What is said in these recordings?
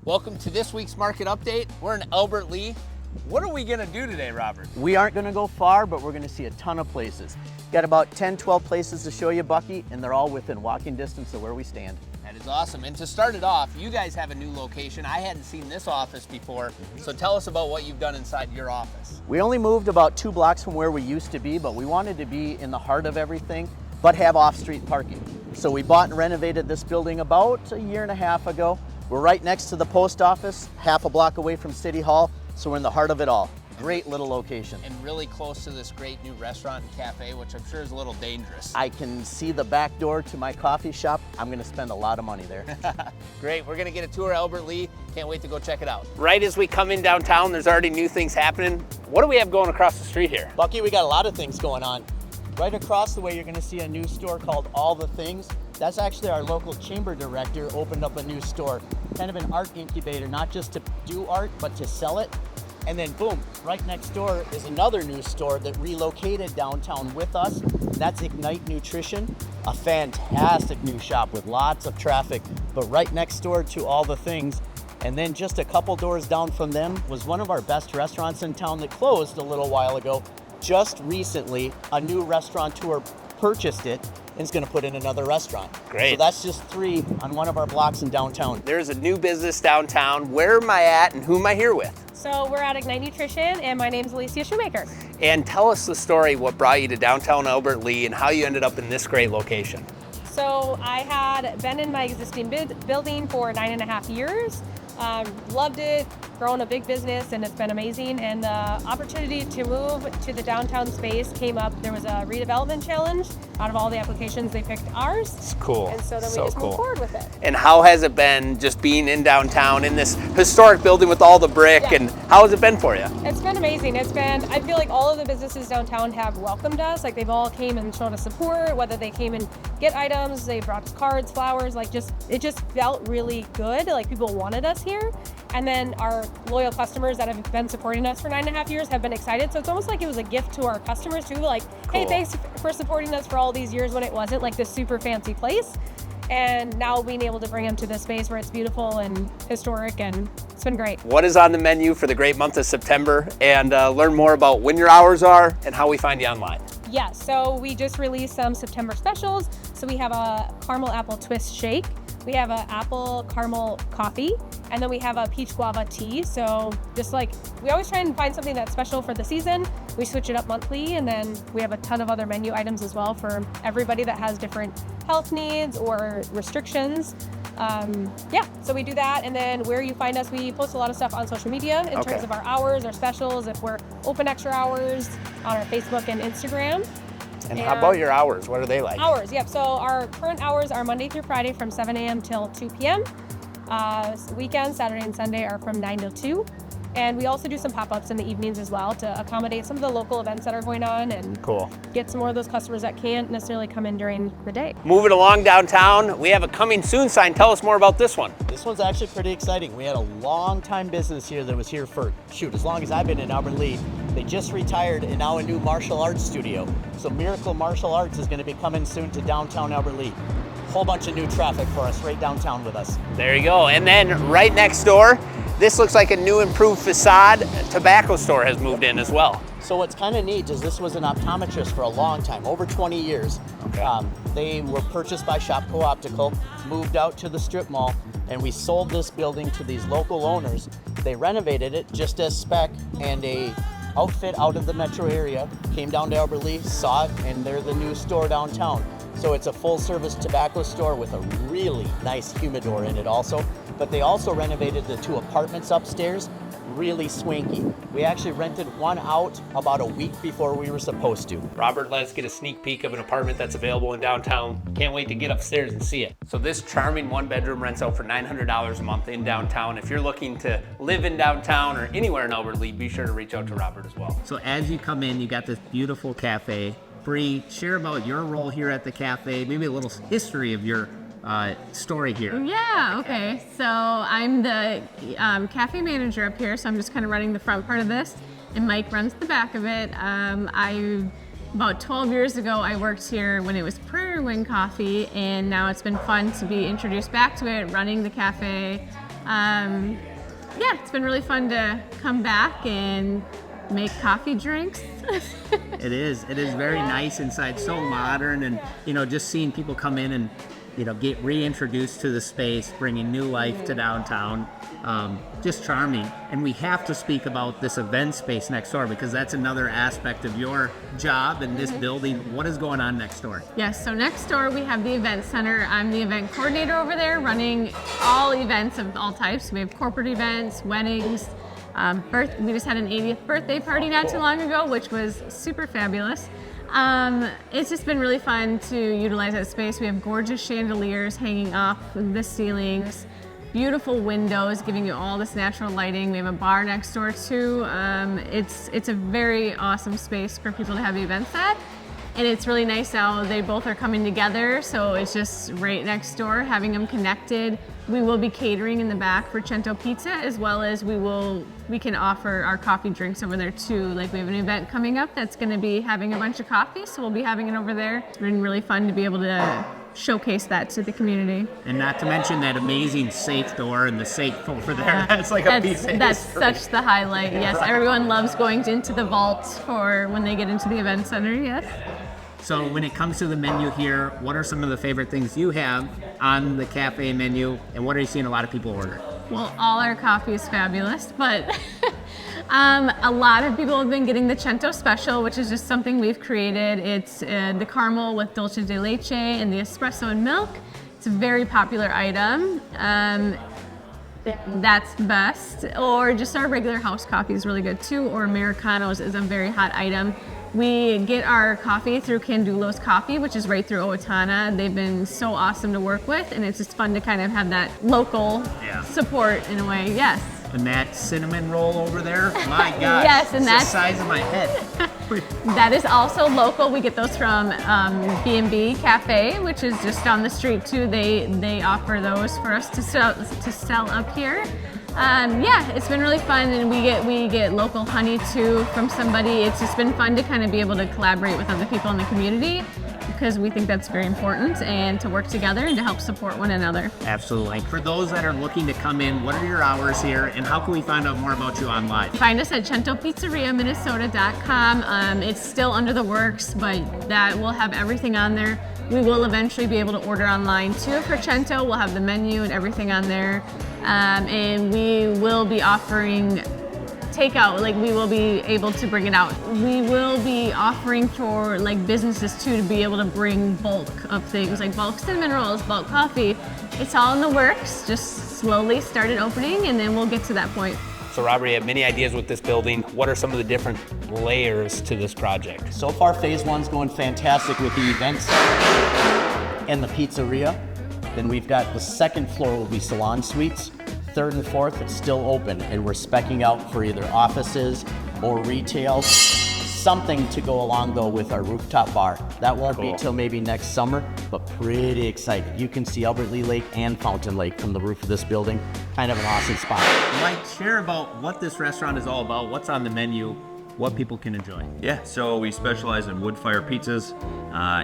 Welcome to this week's market update. We're in Albert Lea. What are we gonna do today, Robert? We aren't gonna go far, but we're gonna see a ton of places. Got about 10, 12 places to show you, Bucky, and they're all within walking distance of where we stand. That is awesome. And to start it off, you guys have a new location. I hadn't seen this office before, so tell us about what you've done inside your office. We only moved about 2 blocks from where we used to be, but we wanted to be in the heart of everything, but have off-street parking. So we bought and renovated this building about a year and a half ago. We're right next to the post office, half a block away from City Hall, so we're in the heart of it all. Great little location. And really close to this great new restaurant and cafe, which I'm sure is a little dangerous. I can see the back door to my coffee shop. I'm gonna spend a lot of money there. Great, we're gonna get a tour of Albert Lea. Can't wait to go check it out. Right as we come in downtown, there's already new things happening. What do we have going across the street here? Bucky, we got a lot of things going on. Right across the way, you're gonna see a new store called All the Things. That's actually our local chamber director opened up a new store, kind of an art incubator, not just to do art, but to sell it. And then boom, right next door is another new store that relocated downtown with us. That's Ignite Nutrition, a fantastic new shop with lots of traffic, but right next door to All the Things. And then just a couple doors down from them was one of our best restaurants in town that closed a little while ago. Just recently, a new restaurateur purchased it and is gonna put in another restaurant. Great. So that's just 3 on one of our blocks in downtown. There's a new business downtown. Where am I at and who am I here with? So we're at Ignite Nutrition, and my name's Alicia Shoemaker. And tell us the story, what brought you to downtown Albert Lea and how you ended up in this great location. So I had been in my existing building for 9.5 years. Loved it, grown a big business, and it's been amazing. And the opportunity to move to the downtown space came up. There was a redevelopment challenge. Out of all the applications, they picked ours. It's cool. And so then we just moved forward with it. And how has it been just being in downtown in this historic building with all the brick, and how has it been for you? It's been amazing. It's been, I feel like all of the businesses downtown have welcomed us. Like they've all came and shown us support, whether they came and get items, they brought us cards, flowers, like it just felt really good. Like people wanted us here. And then our loyal customers that have been supporting us for 9.5 years have been excited. So it's almost like it was a gift to our customers too. Like, cool. Hey, thanks for supporting us for all these years when it wasn't like this super fancy place. And now being able to bring them to this space where it's beautiful and historic, and it's been great. What is on the menu for the great month of September? And learn more about when your hours are and how we find you online. Yeah, so we just released some September specials. So we have a caramel apple twist shake. We have an apple caramel coffee, and then we have a peach guava tea. So just like, we always try and find something that's special for the season. We switch it up monthly, and then we have a ton of other menu items as well for everybody that has different health needs or restrictions. So we do that, and then where you find us, we post a lot of stuff on social media in terms of our hours, our specials, if we're open extra hours on our Facebook and Instagram. And how about your hours? What are they like? Hours, yep. So our current hours are Monday through Friday from 7 a.m. till 2 p.m. Weekends, Saturday and Sunday, are from 9 till 2. And we also do some pop-ups in the evenings as well to accommodate some of the local events that are going on and get some more of those customers that can't necessarily come in during the day. Moving along downtown, we have a coming soon sign. Tell us more about this one. This one's actually pretty exciting. We had a long time business here that was here for, as long as I've been in Albert Lea. They just retired, and now a new martial arts studio. So Miracle Martial Arts is going to be coming soon to downtown Albert Lea. Whole bunch of new traffic for us right downtown with us. There you go. And then right next door, this looks like a new improved facade. A tobacco store has moved in as well. So what's kind of neat is this was an optometrist for a long time, over 20 years. They were purchased by Shopco Optical, moved out to the strip mall, and we sold this building to these local owners. They renovated it just as spec, and a outfit out of the metro area came down to Albert Lea, saw it, and they're the new store downtown. So it's a full-service tobacco store with a really nice humidor in it also. But they also renovated the 2 apartments upstairs, really swanky. We actually rented one out about a week before we were supposed to. Robert, let us get a sneak peek of an apartment that's available in downtown. Can't wait to get upstairs and see it. So this charming 1-bedroom rents out for $900 a month in downtown. If you're looking to live in downtown or anywhere in Albert Lea, be sure to reach out to Robert as well. So as you come in, you got this beautiful cafe. Bree, share about your role here at the cafe, maybe a little history of your story here. Yeah, okay. So I'm the cafe manager up here, so I'm just kind of running the front part of this, and Mike runs the back of it. About 12 years ago, I worked here when it was Prairie Wing Coffee, and now it's been fun to be introduced back to it, running the cafe. Yeah, it's been really fun to come back and make coffee drinks. It is very nice inside, so modern, and just seeing people come in and get reintroduced to the space, bringing new life to downtown. Just charming. And we have to speak about this event space next door, because that's another aspect of your job in this building. What is going on next door? Yes, so next door we have the event center. I'm the event coordinator over there, running all events of all types. We have corporate events, weddings, we just had an 80th birthday party not too long ago, which was super fabulous. It's just been really fun to utilize that space. We have gorgeous chandeliers hanging off the ceilings, beautiful windows giving you all this natural lighting. We have a bar next door too. It's a very awesome space for people to have events at. And it's really nice how they both are coming together, so it's just right next door, having them connected. We will be catering in the back for Cento Pizza, as well as we can offer our coffee drinks over there too. Like, we have an event coming up that's going to be having a bunch of coffee, so we'll be having it over there. It's been really fun to be able to showcase that to the community. And not to mention that amazing safe door and the safe over there. That's like a piece of That's history. such the highlight. Yes, everyone loves going into the vault for when they get into the event center. Yes. So when it comes to the menu here, what are some of the favorite things you have on the cafe menu, and what are you seeing a lot of people order? Well, all our coffee is fabulous, but a lot of people have been getting the Cento special, which is just something we've created. It's the caramel with dulce de leche and the espresso and milk. It's a very popular item. That's best. Or just our regular house coffee is really good too, or Americanos is a very hot item. We get our coffee through Candulo's Coffee, which is right through Owatonna. They've been so awesome to work with, and it's just fun to kind of have that local support in a way. Yes. And that cinnamon roll over there, my gosh, yes, and it's that's the size of my head. That is also local. We get those from B&B Cafe, which is just down the street too. They offer those for us to sell up here. Yeah, it's been really fun, and we get local honey too from somebody. It's just been fun to kind of be able to collaborate with other people in the community, because we think that's very important, and to work together and to help support one another. Absolutely. For those that are looking to come in, what are your hours here, and how can we find out more about you online? Find us at CentoPizzeria.Minnesota.com. It's still under the works, but that will have everything on there. We will eventually be able to order online too for Cento. We'll have the menu and everything on there. And we will be offering takeout, like we will be able to bring it out. We will be offering for like businesses too to be able to bring bulk of things, like bulk cinnamon rolls, bulk coffee. It's all in the works, just slowly started opening, and then we'll get to that point. So Robert, you have many ideas with this building. What are some of the different layers to this project? So far, phase one's going fantastic with the event center and the pizzeria. Then we've got the second floor will be salon suites. Third and fourth, it's still open, and we're speccing out for either offices or retail. Something to go along though with our rooftop bar. That won't be till maybe next summer, but pretty excited. You can see Albert Lea Lake and Fountain Lake from the roof of this building. Kind of an awesome spot. Mike, share about what this restaurant is all about, what's on the menu, what people can enjoy. Yeah, so we specialize in wood fire pizzas,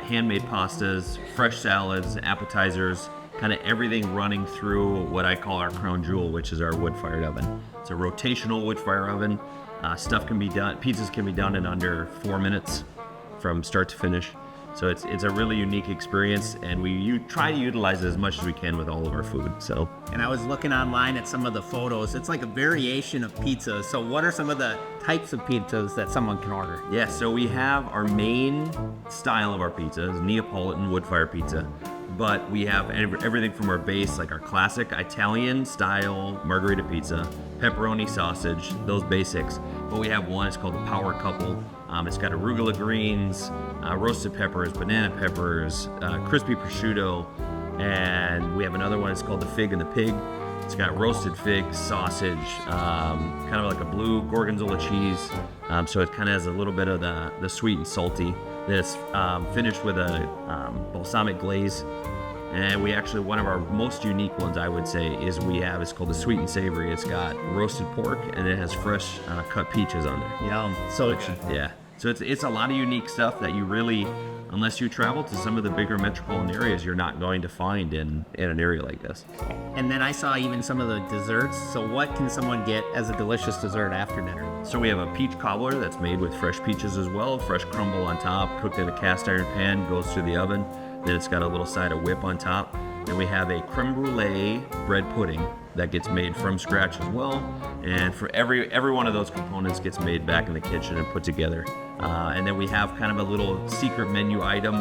handmade pastas, fresh salads, appetizers, kind of everything running through what I call our crown jewel, which is our wood-fired oven. It's a rotational wood-fire oven. Pizzas can be done in under 4 minutes from start to finish. So it's a really unique experience, and we try to utilize it as much as we can with all of our food. So. And I was looking online at some of the photos. It's like a variation of pizzas. So what are some of the types of pizzas that someone can order? Yeah, so we have our main style of our pizza is Neapolitan wood-fire pizza. But we have everything from our base, like our classic Italian style margherita pizza, pepperoni sausage, those basics. But we have one, it's called the Power Couple. It's got arugula greens, roasted peppers, banana peppers, crispy prosciutto, and we have another one, it's called the Fig and the Pig. It's got roasted fig, sausage, kind of like a blue gorgonzola cheese. So it kind of has a little bit of the sweet and salty. Then it's finished with a balsamic glaze. And we actually, one of our most unique ones, I would say, it's called the Sweet and Savory. It's got roasted pork, and it has fresh cut peaches on there. Yum. So Yeah. So it's a lot of unique stuff that you really, unless you travel to some of the bigger metropolitan areas, you're not going to find in an area like this. And then I saw even some of the desserts. So what can someone get as a delicious dessert after dinner? So we have a peach cobbler that's made with fresh peaches as well, fresh crumble on top, cooked in a cast iron pan, goes through the oven. Then it's got a little side of whip on top. Then we have a creme brulee bread pudding that gets made from scratch as well. And for every one of those components gets made back in the kitchen and put together. And then we have kind of a little secret menu item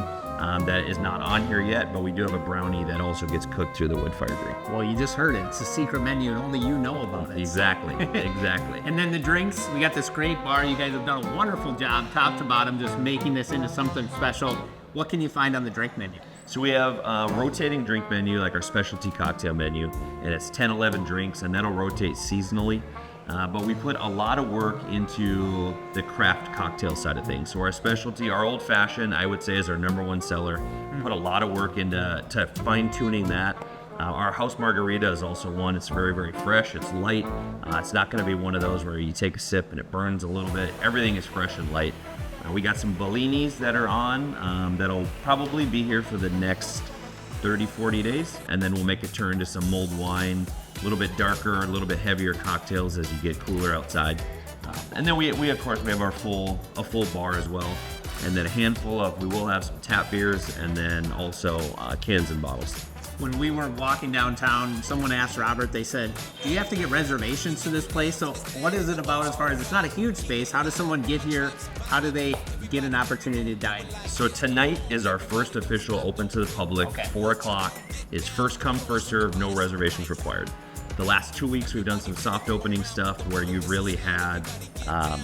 that is not on here yet, but we do have a brownie that also gets cooked through the wood fire grill. Well, you just heard it. It's a secret menu and only you know about it. Exactly, exactly. And then the drinks, we got this great bar. You guys have done a wonderful job, top to bottom, just making this into something special. What can you find on the drink menu? So we have a rotating drink menu, like our specialty cocktail menu, and it's 10, 11 drinks, and that'll rotate seasonally. But we put a lot of work into the craft cocktail side of things. So our specialty, our old fashioned, I would say, is our #1 seller. Put a lot of work into fine tuning that. Our house margarita is also one. It's very, very fresh. It's light. It's not going to be one of those where you take a sip and it burns a little bit. Everything is fresh and light. We got some Bellinis that are on that'll probably be here for the next 30, 40 days. And then we'll make a turn to some mulled wine, a little bit darker, a little bit heavier cocktails as you get cooler outside. And then we of course, we have a full bar as well. And then a handful we will have some tap beers and then also cans and bottles. When we were walking downtown, someone asked Robert, they said, do you have to get reservations to this place? So what is it about as far as it's not a huge space? How does someone get here? How do they get an opportunity to dine? So tonight is our first official open to the public, 4 o'clock. It's first come, first serve, no reservations required. The last 2 weeks we've done some soft opening stuff where you really had,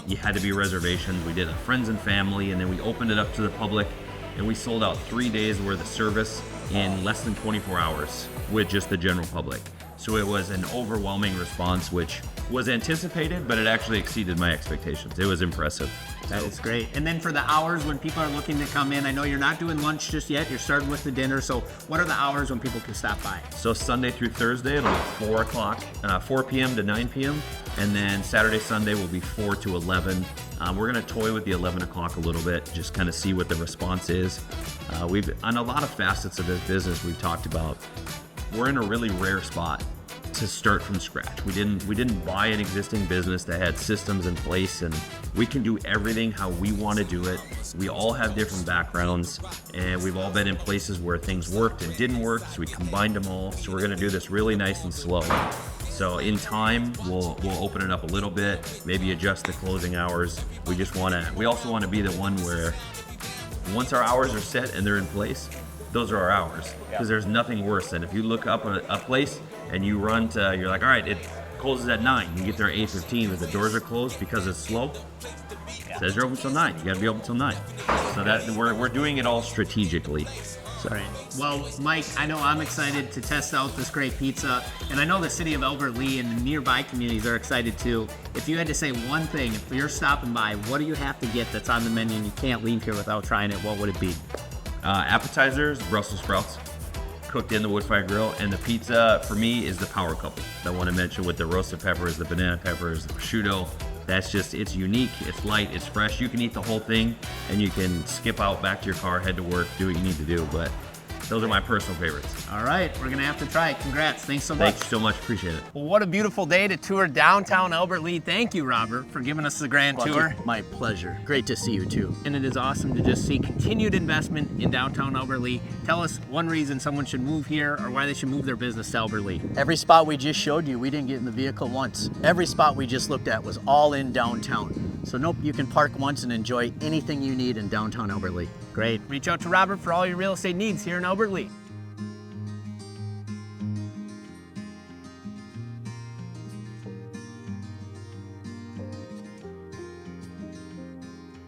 you had to be reservations. We did a friends and family and then we opened it up to the public and we sold out 3 days worth of service in less than 24 hours with just the general public. So it was an overwhelming response, which was anticipated, but it actually exceeded my expectations. It was impressive. That is great. And then for the hours when people are looking to come in, I know you're not doing lunch just yet, you're starting with the dinner, so what are the hours when people can stop by? So Sunday through Thursday, it'll be 4 o'clock, 4 p.m. to 9 p.m. And then Saturday, Sunday will be 4 to 11. We're gonna toy with the 11 o'clock a little bit, just kind of see what the response is. We've, on a lot of facets of this business we've talked about, we're in a really rare spot to start from scratch. We didn't buy an existing business that had systems in place, and we can do everything how we want to do it. We all have different backgrounds, and we've all been in places where things worked and didn't work, so we combined them all. So we're gonna do this really nice and slow. So in time, we'll open it up a little bit, maybe adjust the closing hours. We also wanna be the one where once our hours are set and they're in place, those are our hours. Because there's nothing worse than if you look up a place and you run to, you're like, all right, it closes at 9. You get there at 8:15, but the doors are closed because it's slow. It says you're open till 9. You gotta be open till 9. So that we're doing it all strategically. Sorry. Well, Mike, I know I'm excited to test out this great pizza, and I know the city of Albert Lea and the nearby communities are excited too. If you had to say one thing, if you're stopping by, what do you have to get that's on the menu and you can't leave here without trying it, what would it be? Appetizers, Brussels sprouts, cooked in the wood fire grill, and the pizza for me is the power couple. The one I mentioned with the roasted peppers, the banana peppers, the prosciutto. That's just, it's unique, it's light, it's fresh. You can eat the whole thing and you can skip out back to your car, head to work, do what you need to do. But those are my personal favorites. All right, we're gonna have to try it. Congrats, thanks so much. Thanks so much, appreciate it. Well, what a beautiful day to tour downtown Albert Lea. Thank you, Robert, for giving us the grand tour. My pleasure. Great to see you too. And it is awesome to just see continued investment in downtown Albert Lea. Tell us one reason someone should move here or why they should move their business to Albert Lea. Every spot we just showed you, we didn't get in the vehicle once. Every spot we just looked at was all in downtown. So nope, you can park once and enjoy anything you need in downtown Albert Lea. Great. Reach out to Robert for all your real estate needs here in Albert Lea.